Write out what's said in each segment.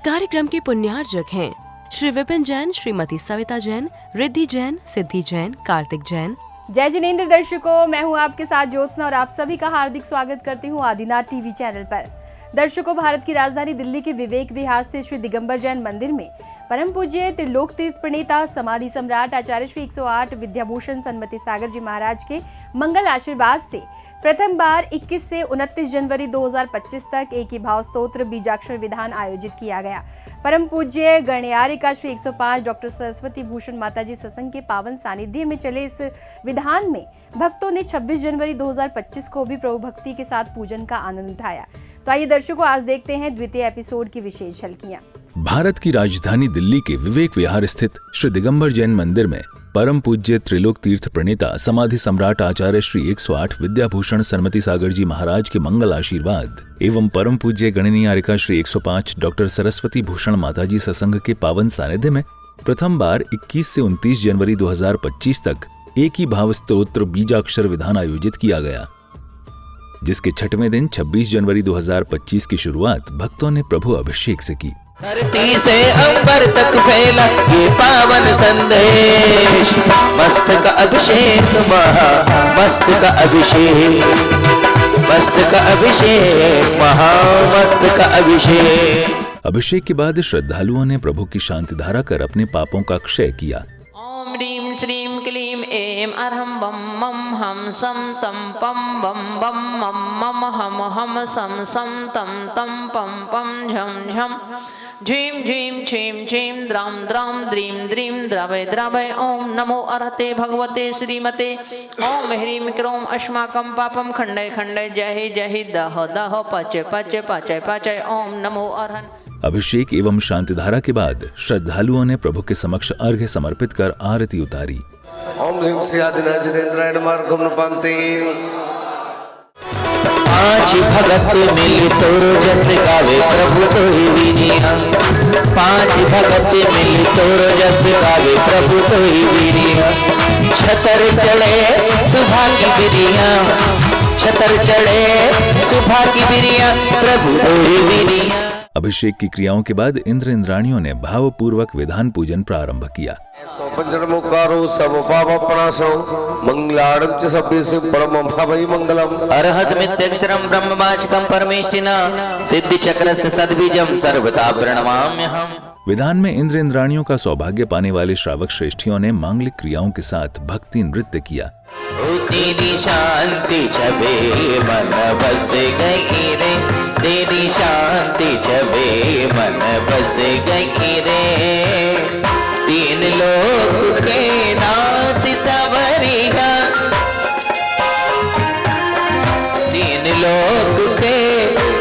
कार्यक्रम के पुण्यार्जक हैं श्री विपिन जैन, श्रीमती सविता जैन, रिद्धि जैन, सिद्धि जैन, कार्तिक जैन। जय जिनेंद्र दर्शकों, मैं हूं आपके साथ ज्योत्सना और आप सभी का हार्दिक स्वागत करती हूं आदिनाथ टीवी चैनल पर। दर्शकों, भारत की राजधानी दिल्ली के विवेक विहार स्थित श्री दिगंबर जैन मंदिर में परम पूज्य त्रिलोक तीर्थ प्रणेता समाधि सम्राट आचार्य श्री 108 विद्याभूषण सन्मति सागर जी महाराज के मंगल आशीर्वाद से प्रथम बार 21 से 29 जनवरी 2025 तक एक ही भाव स्तोत्र बीजाक्षर विधान आयोजित किया गया। परम पूज्य गणयारिका श्री 105 डॉक्टर सरस्वती भूषण माताजी सत्संग के पावन सानिध्य में चले इस विधान में भक्तों ने 26 जनवरी 2025 को भी प्रभु भक्ति के साथ पूजन का आनंद उठाया। तो आइए दर्शकों, आज देखते हैं द्वितीय एपिसोड की विशेष झलकियां। भारत की राजधानी दिल्ली के विवेक विहार स्थित श्री दिगंबर जैन मंदिर में परम पूज्य त्रिलोक तीर्थ प्रणेता समाधि सम्राट आचार्य श्री 108 विद्याभूषण सन्मति सागर जी महाराज के मंगल आशीर्वाद एवं परम पूज्य गणनीयारिका श्री 105 डॉक्टर सरस्वती भूषण माताजी सत्संग के पावन सानिध्य में प्रथम बार 21 से 29 जनवरी 2025 तक एक ही भाव स्तोत्र बीजाक्षर विधान आयोजित किया गया, जिसके छठवें दिन 26 जनवरी 2025 की शुरुआत भक्तों ने प्रभु अभिषेक से की। धरती से अंबर तक फैला ये पावन संदेश, मस्त का अभिषेक महा मस्त का अभिषेक, मस्त का अभिषेक महा मस्त का अभिषेक। अभिषेक के बाद श्रद्धालुओं ने प्रभु की शांति धारा कर अपने पापों का क्षय किया। ओम ह्रीं श्रीं क्लीं ऐं अरहं बम मम हम सम तम पम बम बम मम मम हम हम सम सम तम तम पम पम झम झम झीं झीं छीं छीं द्रां द्रां द्रीं द्रीं द्रवय द्रवय। ओम नमो अरहते भगवते श्रीमते। ओम ह्रीं क्रों अस्माकं पापं खण्डय खण्डय जय जय दह दह पच पच पचय पचय। ओम नमो अरहन्। अभिषेक एवं शांतिधारा के बाद श्रद्धालुओं ने प्रभु के समक्ष अर्घ्य समर्पित कर आरती उतारी। ओम ह्रीं श्री आदिनाथ जिनेंद्राय मार्गम नपान्ते। पांच भगत मिल तो जस गावे प्रभु तो ही विनिया, पांच भगत मिल तो जस गावे प्रभु तो ही विनिया। छतर चढ़े सुबह की बिरिया, छतर चढ़े सुबह की बिरिया प्रभु तो ही विनिया। अभिषेक की क्रियाओं के बाद इंद्र इंद्राणियों ने भावपूर्वक विधान पूजन प्रारंभ किया। पंचनमुकारो सब पाप प्रणाशो मंगलार्णं च सभ्यस्य परमं भवै मंगलम। अरहत मित्यक्षरं ब्रह्मवाचकं परमेष्टिना सिद्धि चक्रस्य सद्बीजं सर्वथा प्रणमाम्यहम्। विधान में इंद्र इंद्राणियों का सौभाग्य पाने वाले श्रावक श्रेष्ठियों ने मांगलिक क्रियाओं के साथ भक्ति नृत्य किया। तेरी शांति छबे मन बस गई रे, तेरी शांति छबे मन बस गई रे। तीन लोक के नाच सवरिया, तीन लोक के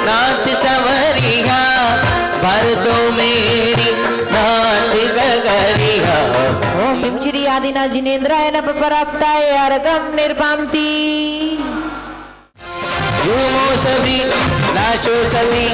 नाच सवरिया, भर दो मेरी नाथ गगरिया। ओम श्री आदिनाथ जिनेंद्राय नमः पराप्ताय अर्घं निर्पाम्ति। झूमो सभी नाचो सभी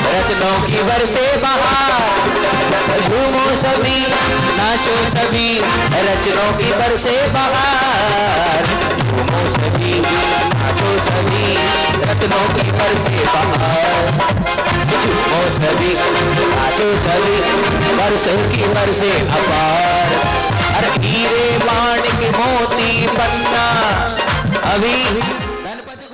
रत्नों की बरसे बहार, झूमो सभी नाचो सभी रत्नों की बरसे बहार। झूमो सभी नाचो सभी रत्नों की बरसे बहार, झूमो सभी नाचो सभी बरसों की बरसे अपार। अरे हीरे माणिक मोती पन्ना अभी।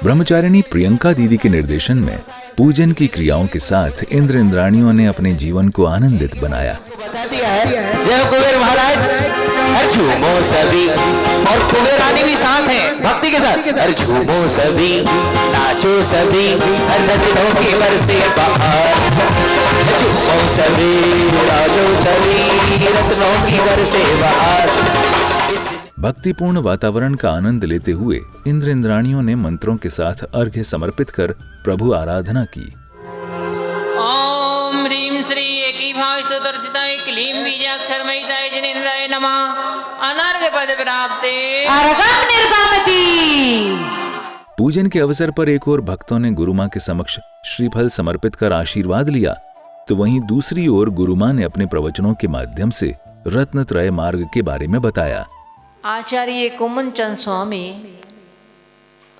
ब्रह्मचारिणी प्रियंका दीदी के निर्देशन में पूजन की क्रियाओं के साथ इंद्र इंद्राणियों ने अपने जीवन को आनंदित बनाया। बता दिया है जय कुबेर महाराज। हर झूमो सभी, और कुबेर रानी भी साथ हैं भक्ति के साथ। हर झूमो सभी नाचो सभी हर रत्नों की बरसे बहार, झूमो सभी नाचो सभी रत्नों की बरसे बहार। भक्तिपूर्ण वातावरण का आनंद लेते हुए इंद्र इंद्राणियों ने मंत्रों के साथ अर्घ्य समर्पित कर प्रभु आराधना की। ओम ह्रीं श्री एकी भाव स्तोत्रचिताय क्लीं बीजाक्षरमयिताय जिनेंद्राय नमः। अनर्घ्य पद प्राप्ते अर्घं निर्पाम्ति। पूजन के अवसर पर एक और भक्तों ने गुरु मां के समक्ष श्रीफल समर्पित कर आशीर्वाद लिया, तो वहीं दूसरी ओर गुरु मां ने अपने प्रवचनों के माध्यम से रत्नत्रय मार्ग के बारे में बताया। आचार्य कुमन चंद स्वामी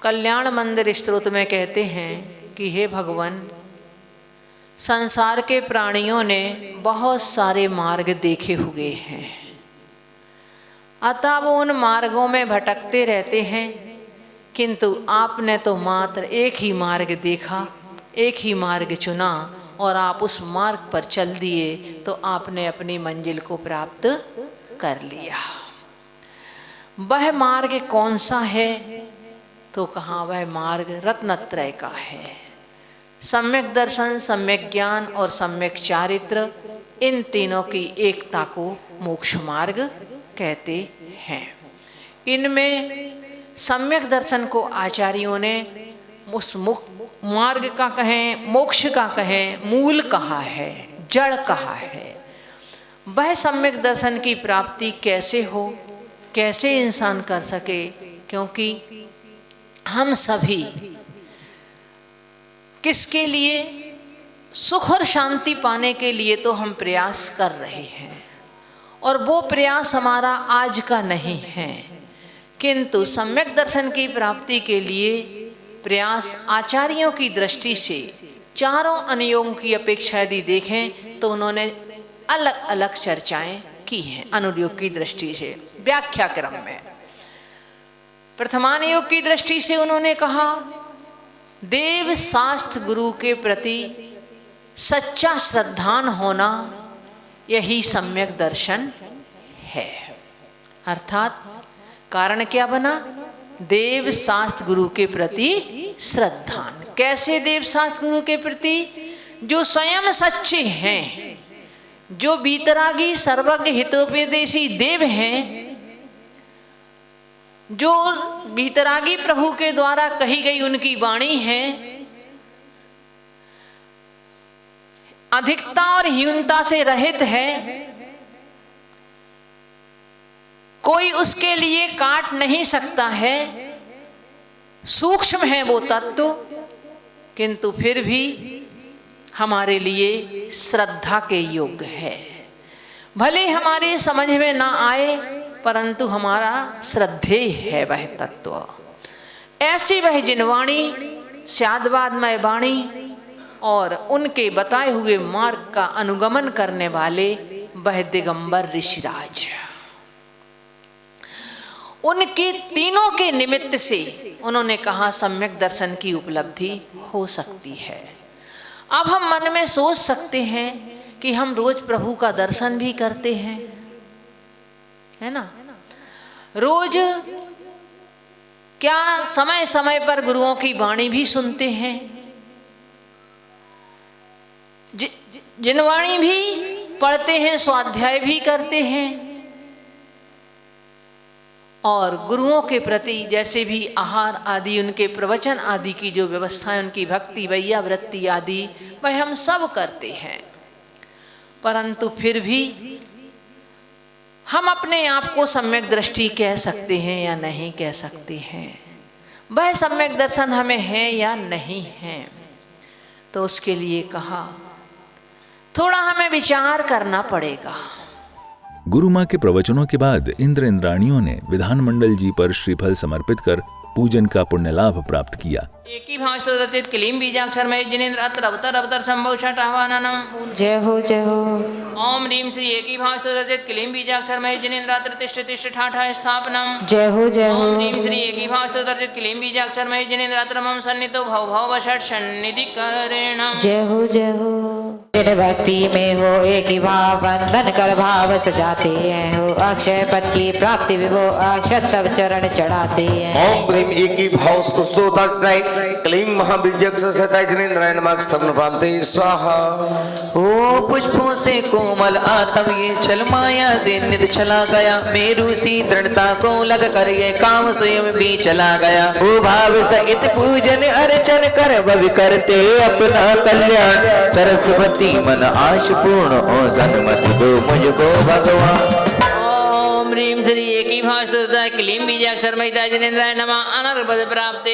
कल्याण मंदिर स्तोत्र में कहते हैं कि हे भगवान, संसार के प्राणियों ने बहुत सारे मार्ग देखे हुए हैं, अतः वो उन मार्गों में भटकते रहते हैं, किंतु आपने तो मात्र एक ही मार्ग देखा, एक ही मार्ग चुना और आप उस मार्ग पर चल दिए, तो आपने अपनी मंजिल को प्राप्त कर लिया। वह मार्ग कौन सा है? तो कहा वह मार्ग रत्नत्रय का है। सम्यक दर्शन, सम्यक ज्ञान और सम्यक चारित्र, इन तीनों की एकता को मोक्ष मार्ग कहते हैं। इनमें सम्यक दर्शन को आचार्यों ने उस मार्ग का कहें, मोक्ष का कहें, मूल कहा है, जड़ कहा है। वह सम्यक दर्शन की प्राप्ति कैसे हो, कैसे इंसान कर सके? क्योंकि हम सभी किसके लिए? सुख और शांति पाने के लिए तो हम प्रयास कर रहे हैं, और वो प्रयास हमारा आज का नहीं है, किंतु सम्यक दर्शन की प्राप्ति के लिए प्रयास आचार्यों की दृष्टि से चारों अनुयोगों की अपेक्षा यदि देखें तो उन्होंने अलग अलग चर्चाएं की हैं अनुयोग की दृष्टि से। व्याख्या क्रम में प्रथमानुयोग की दृष्टि से उन्होंने कहा देव शास्त्र गुरु के प्रति सच्चा श्रद्धान होना यही सम्यक दर्शन है। अर्थात कारण क्या बना? देव शास्त्र गुरु के प्रति श्रद्धान। कैसे देव शास्त्र गुरु के प्रति? जो स्वयं सच्चे हैं, जो बीतरागी सर्वज्ञ हितोपदेशी देव हैं, जो बीतरागी प्रभु के द्वारा कही गई उनकी वाणी है, अधिकता और हीनता से रहित है, कोई उसके लिए काट नहीं सकता है, सूक्ष्म है वो तत्व, किंतु फिर भी हमारे लिए श्रद्धा के योग्य है। भले हमारे समझ में ना आए, परंतु हमारा श्रद्धेय है वह तत्व। ऐसी वह जिनवाणी, स्यादवादमय वाणी और उनके बताए हुए मार्ग का अनुगमन करने वाले वह दिगंबर ऋषिराज, उनके तीनों के निमित्त से उन्होंने कहा सम्यक दर्शन की उपलब्धि हो सकती है। अब हम मन में सोच सकते हैं कि हम रोज प्रभु का दर्शन भी करते हैं, है ना? रोज क्या समय समय पर गुरुओं की वाणी भी सुनते हैं, जिनवाणी भी पढ़ते हैं, स्वाध्याय भी करते हैं, और गुरुओं के प्रति जैसे भी आहार आदि, उनके प्रवचन आदि की जो व्यवस्था है, उनकी भक्ति वैया वृत्ति आदि वह हम सब करते हैं। परंतु फिर भी हम अपने आप को सम्यक दृष्टि कह सकते हैं या नहीं कह सकते हैं? वह सम्यक दर्शन हमें है या नहीं है? तो उसके लिए कहा थोड़ा हमें विचार करना पड़ेगा। गुरु मां के प्रवचनों के बाद इंद्र इंद्राणियों ने विधानमंडल जी पर श्रीफल समर्पित कर पूजन का पुण्य लाभ प्राप्त किया। एक ही भाष तो दत्तित क्लीम बीजाक्षर में जिनेन्द्र अत्र अवतर अवतर संभव छठ आह्वानम। जय हो जय हो। ओम ह्रीम श्री एक ही भाष तो दत्तित क्लीम बीजाक्षर में जिनेन्द्र अत्र तिष्ठ तिष्ठ ठाठा स्थापनम। जय हो जय हो। ओम ह्रीम श्री एक ही भाष तो दत्तित क्लीम बीजाक्षर में जिनेन्द्र अत्र मम सन्नितो भव भव वषट सन्निधि करेणम। जय हो जय हो। जिन भक्ति में हो एक ही भाव बंधन कर भाव सजाते हैं, हो अक्षय पद की प्राप्ति विभो अक्षत तब चरण चढ़ाते हैं। ओम ह्रीम एक ही भाव स्तुतोदार्चनाय क्लीम महाबीजक सताय जिनेन्द्राय नमः स्तवन पांते स्वाहा। ओ पुष्पों से कोमल आतम ये छल माया से नित चला गया, मेरू सी दृढ़ता को लग कर ये काम स्वयं भी चला गया। ओ भाव सहित पूजन अर्चन कर भव करते अपना कल्याण, सरस्वती मन आश पूर्ण हो सन्मति दो मुझको भगवान। ओम ह्रीम श्री एक ही भाष तो दत्तित क्लीम बीजाक्षर में जिनेन्द्राय नमः अनर्घ पद प्राप्ते।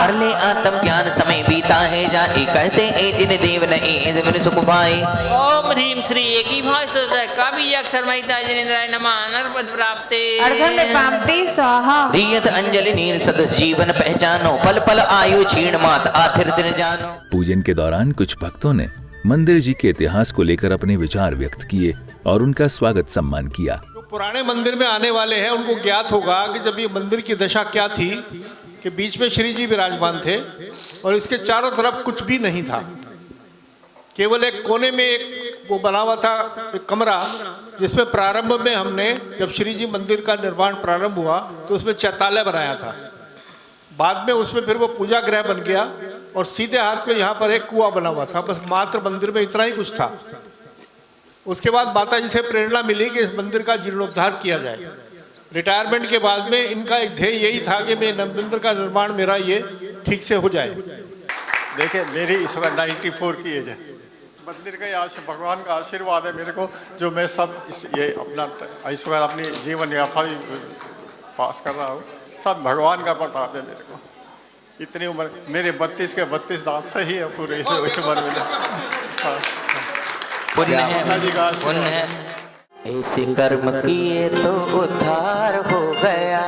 हार ले आत्म ज्ञान समय बीता है जाए कहते ए जिन देव नहीं इंद्र सुख पाए। ओम ह्रीम श्री एक ही भाष काव्य अक्षर महिता जिनेन्द्राय नमः नरपद प्राप्ते अर्घन में पामते स्वाहा। प्रियत अंजलि नीर सदस जीवन पहचानो पल पल आयु क्षीण मात आथिर दिन जानो। पूजन के दौरान कुछ भक्तों ने मंदिर जी के इतिहास को लेकर अपने विचार व्यक्त किए और उनका स्वागत सम्मान किया। जो पुराने मंदिर में आने वाले हैं उनको ज्ञात होगा कि जब ये मंदिर की दशा क्या थी कि बीच में श्री जी विराजमान थे और इसके चारों तरफ कुछ भी नहीं था, केवल एक कोने में एक वो बना हुआ था एक कमरा, जिसमें प्रारंभ में हमने जब श्री जी मंदिर का निर्माण प्रारंभ हुआ तो उसमें चैतालय बनाया था। बाद में उसमें फिर वो पूजा गृह बन गया और सीधे हाथ पे यहाँ पर एक कुआं बना हुआ था। बस मात्र मंदिर में इतना ही कुछ था। उसके बाद माता जी से प्रेरणा मिली कि इस मंदिर का जीर्णोद्धार किया जाए। रिटायरमेंट के बाद में इनका एक ध्येय यही था कि मैं मंदिर का निर्माण मेरा ये ठीक से हो जाए। देखिए मेरी इस वक्त 94 की एज है। मंदिर का भगवान का आशीर्वाद है मेरे को, जो मैं सब ये अपना इस वक्त अपनी जीवन यात्रा पास कर रहा हूँ, सब भगवान का प्रताप है मेरे को। इतनी उम्र मेरे 32 के 32 दांत सही है पूरे इस उम्र में। पुण्य है ऐसे कर्म किए तो उद्धार हो गया।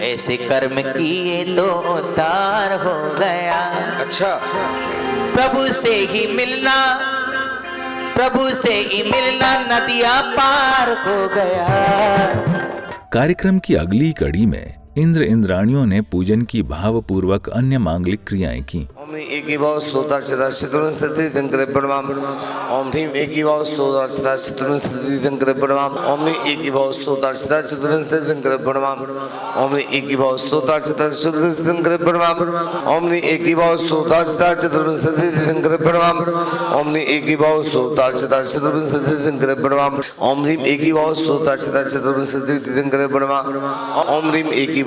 ऐसे कर्म किए तो उद्धार हो गया। अच्छा, प्रभु से ही मिलना, प्रभु से ही मिलना नदियां पार हो गया। कार्यक्रम की अगली कड़ी में इंद्र इंद्राणियों ने पूजन की भावपूर्वक अन्य मांगलिक क्रियाएं की। ओम एकी भाव स्तोत्र चतुर्थ स्थिति दंकर प्रणाम। ओम ह्रीम एकी भाव स्तोत्र चतुर्थ स्थिति दंकर प्रणाम। ओम एकी भाव स्तोत्र चतुर्थ स्थिति दंकर प्रणाम। ओम एकी भाव स्तोत्र चतुर्थ स्थिति दंकर प्रणाम। ओम एकी भाव स्तोत्र चतुर्थ स्थिति दंकर प्रणाम। ओम एकी भाव स्तोत्र चतुर्थ स्थिति दंकर प्रणाम। ओम ह्रीम एकी भाव स्तोत्र चतुर्थ स्थिति दंकर प्रणाम। ओम ह्रीम एकी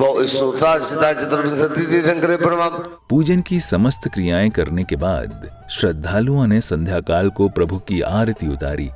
पूजन की समस्त क्रियाएं करने के बाद श्रद्धालुओं ने संध्या काल को प्रभु की आरती उतारी।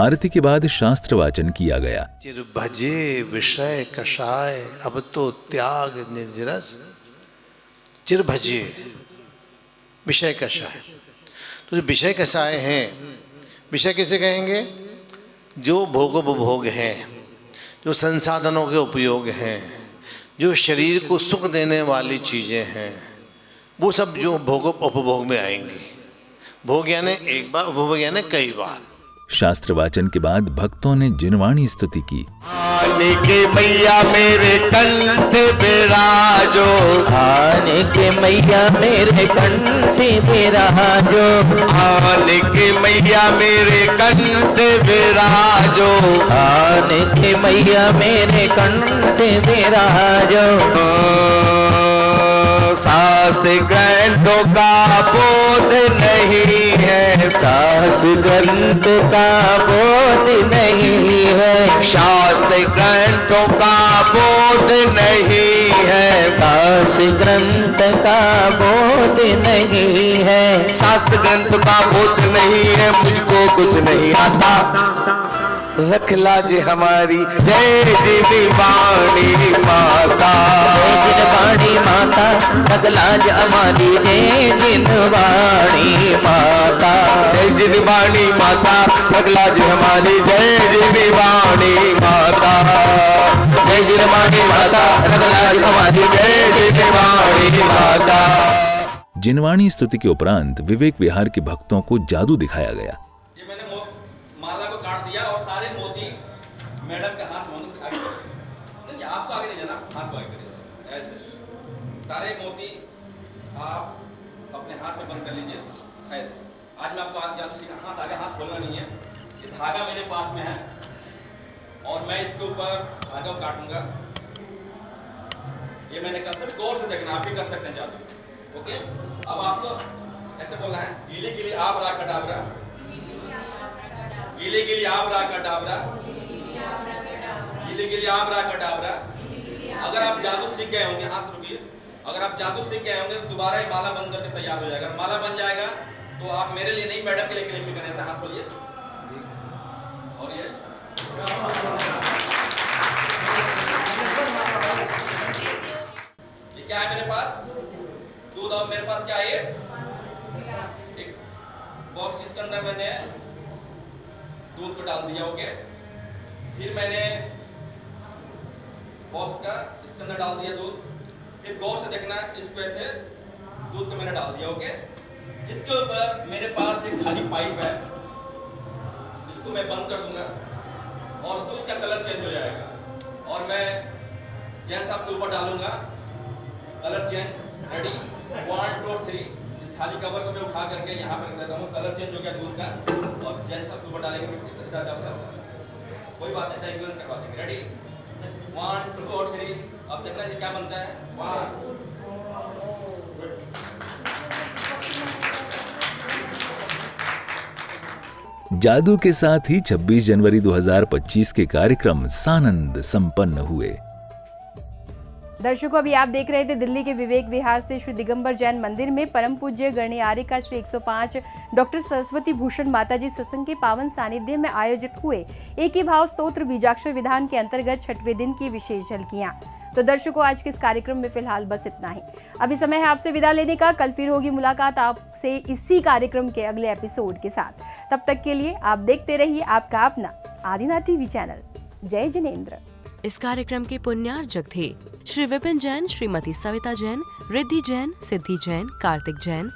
आरती के बाद शास्त्र वाचन किया गया। चिर भजे विषय कषाय अब तो त्याग निर्जरस। चिर भजे विषय कषाय, तो जो विषय कषाय हैं, विषय कैसे कहेंगे? जो भोगोपभोग हैं, जो संसाधनों के उपयोग हैं, जो शरीर को सुख देने वाली चीज़ें हैं, वो सब जो भोगोपभोग में आएंगी। भोग यानी एक बार, उपभोग यानी कई बार। शास्त्र वाचन के बाद भक्तों ने जिनवाणी स्तुति की। आने के मैया मेरे कंठ विराजो, आने के मैया मेरे कंठ विराजो, आने के मैया मेरे कंठ विराजो, आने के मैया मेरे कंठ विराजो। शास्त्र ग्रंथों का बोध नहीं है, शास्त्र ग्रंथ का बोध नहीं है, शास्त्र ग्रंथों का बोध नहीं है, शास्त्र ग्रंथ का बोध नहीं है, शास्त्र ग्रंथ का बोध नहीं है, मुझको कुछ नहीं आता। रखला जे हमारी जय जिनवाणी माता, जय जिनवाणी माता, रखला जे हमारी जय जिनवाणी माता, जय जिनवाणी माता, रखला जे हमारी जय जिनवाणी माता, जय जिनवाणी माता, रखला जे हमारी जय जिनवाणी माता। जिनवाणी स्तुति के उपरांत विवेक विहार के भक्तों को जादू दिखाया गया। ये मैंने माला को काट दिया और सारे मोती मैडम के हाथ में आगे नहीं, आपको आगे नहीं जाना, हाथ को आगे करिए ऐसे। सारे मोती आप अपने हाथ में बंद कर लीजिए ऐसे। आज मैं आपको जादू सिखा, हाथ आगे, हाथ खोलना नहीं है। ये धागा मेरे पास में है और मैं इसके ऊपर धागा काटूंगा। ये मैंने कल से गौर से देखना, आप भी कर सकते हैं जादू। ओके, अब आपको ऐसे बोलना है, गीले गीले आप रा कटाबरा, गीले गीले आप रा कटाबरा, गीले गीले आप रा कटाबरा। अगर आप जादू सीख गए होंगे, हाथ रुकिए, अगर आप जादू सीख गए होंगे तो दोबारा ये माला बंद करके तैयार हो जाएगा। अगर माला बन जाएगा तो आप मेरे लिए नहीं, मैडम के लिए क्लिप करने से हाथ खोलिए। और ये क्या है मेरे पास? दूध। और मेरे पास क्या है? एक बॉक्स, इसके अंदर मैंने दूध को डाल दिया। ओके, फिर मैंने बॉक्स का इसके अंदर डाल दिया दूध। फिर गौर से देखना, इसको ऐसे दूध को मैंने डाल दिया। ओके, इसके ऊपर मेरे पास एक खाली पाइप है, इसको मैं बंद कर दूंगा और दूध का कलर चेंज हो जाएगा। और मैं जैन साहब के ऊपर डालूंगा, कलर चेंज। रेडी, 1 2 3। इस खाली कवर को मैं उठा करके यहाँ पर रख देता हूँ। कलर चेंज हो गया दूध का। और जैन साहब के ऊपर डालेंगे, कोई बात नहीं, डायग्नोस करवा देंगे। रेडी, 1 2 3। अब देखना ये क्या बनता है। 1 जादू के साथ ही 26 जनवरी 2025 के कार्यक्रम सानंद संपन्न हुए। दर्शकों, अभी आप देख रहे थे दिल्ली के विवेक विहार से श्री दिगंबर जैन मंदिर में परम पूज्य गणियारी का श्री 105 डॉक्टर सरस्वती भूषण माताजी सत्संग के पावन सानिध्य में आयोजित हुए एक ही भाव स्तोत्र बीजाक्षर विधान के अंतर्गत 6वें दिन की विशेष झलकियां। तो दर्शकों, आज के इस कार्यक्रम में फिलहाल बस इतना ही। अभी समय है आपसे विदा लेने का। कल फिर होगी मुलाकात आपसे इसी कार्यक्रम के अगले एपिसोड के साथ। तब तक के लिए आप देखते रहिए आपका अपना आदिना टीवी चैनल। जय जिनेंद्र। इस कार्यक्रम के पुण्यार्जक थे श्री विपिन जैन, श्रीमती सविता जैन, रिद्धि जैन, सिद्धि जैन, कार्तिक जैन,